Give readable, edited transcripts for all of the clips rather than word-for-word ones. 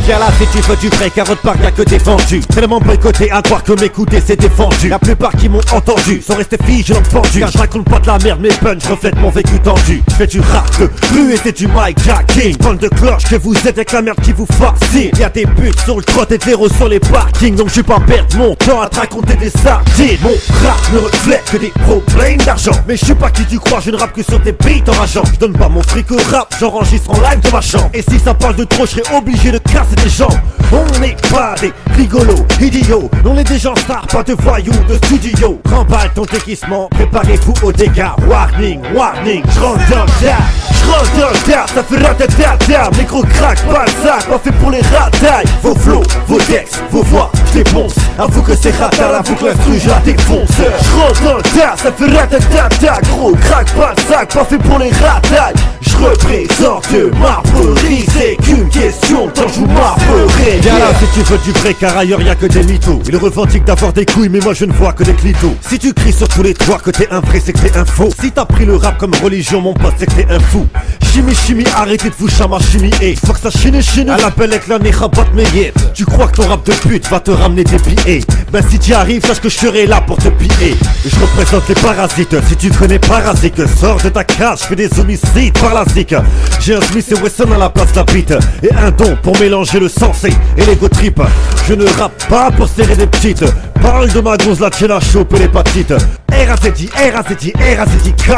Viens là si tu veux du vrai, carotte par y'a que des vendus. Tellement boycotté à croire que m'écouter c'est défendu. La plupart qui m'ont entendu sont restés figés dans le pendu. Car je raconte pas de la merde, mes punch reflètent mon vécu tendu. Je fais du rap de rue et c'est du mic-jacking. Bande de cloches que vous êtes avec la merde qui vous fascine. Y'a des buts sur le trot et de l'héros sur les parkings. Donc je vais pas perdre mon temps à te raconter des sardines. Mon rap ne reflète que des problèmes d'argent. Mais je suis pas qui tu crois, je ne rappe que sur tes beats enrageants. Je donne pas mon fric au rap, j'enregistre en live de ma chambre. Et si ça parle de trop, je serais obligé de casser des jambes. On n'est pas des rigolos, idiots. On est des gens stars, pas de voyous de studio. Remballe ton déguisement, préparez-vous aux dégâts. Warning, warning, j'rentre dans le tas. J'rentre dans le tas, ça fait ratatata. Micro crack, pas le sac, pas fait pour les ratailles. Vos flots, vos textes, vos voix, j'déponce. Avoue que c'est ratal, avoue que l'instru je la défonce. J'rentre dans le tas, ça fait ratatata. Gros crack, pas le sac, pas fait pour les ratailles. J'représente Marbury, c'est qu'une question de temps je vous marberai. Viens là si tu veux du vrai, car ailleurs y'a que des mythos. Ils revendiquent d'avoir des couilles, mais moi je ne vois que des clitos. Si tu cries sur tous les toits que t'es un vrai, c'est que t'es un faux. Si t'as pris le rap comme religion, mon pote, c'est que t'es un fou. Chimie, chimie, arrêtez de vous chama chimie. Et faut que ça chine, chine, à la belle avec la nérabat mes yeux. Tu crois que ton rap de pute va te ramener des billets? Ben si t'y arrives, sache que je serai là pour te piller. Je représente les parasites, si tu connais Parasique, sors de ta cage, fais des homicides par la zik. J'ai un Smith et Wesson à la place d'un beat et un don pour mélanger le sensé et l'ego trip. Je ne rappe pas pour serrer des petites. Parle de ma gonze, la tienne à choper l'hépatite. R-A-Z-I, R-A-Z-I, R-A-Z-I-K.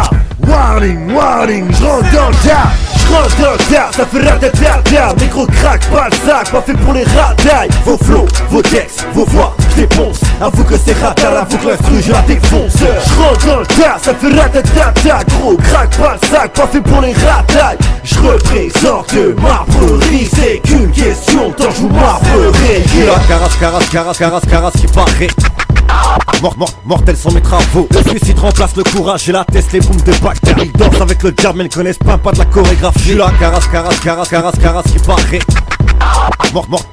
Warning, warning, j'rentre dans le tas. J'rentre dans le tas, ça fait ratatata. Micro crack, pas le sac, pas fait pour les ratailles. Vos flots, vos textes, vos voix, j'déponce. Avoue que c'est ratal, avoue que l'instru je la défonce. J'rentre dans le tas, ça fait ratatata. Gros crack, pas le sac, pas fait pour les ratailles. J'représente Marbury, c'est qu'une question de temps je vous marberai. La carasse qui paraît. Mortels sont mes travaux. Le suicide remplace le courage et la teste les booms de bactères. Ils dansent avec le diable mais ne connaissent pas de la chorégraphie. La carasse qui paraît.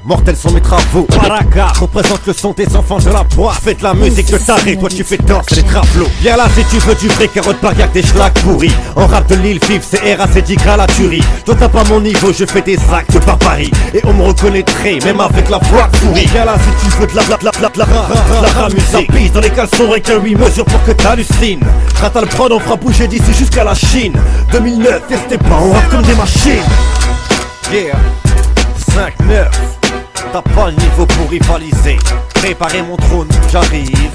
Mortels sont mes travaux. Baraka représente le son des enfants de la poire. Fais de la musique de taré, toi tu fais danser les traplots. Viens là si tu veux du vrai, carotte par y'a que des schlags pourris. En rap de l'île vive, c'est R.A.Z.I. la tuerie. Toi t'as pas mon niveau, je fais des actes de barbarie. Et on me reconnaîtrait, même avec la voix pourrie. Viens là si tu veux de la musique. Pisse dans les caleçons avec un 8 mesures pour que t'hallucines. Ratal prod, on fera bouger d'ici jusqu'à la Chine. 2009, testez pas, on rappe comme des machines. Yeah. 5-9, t'as pas le niveau pour rivaliser. Préparez mon trône, j'arrive.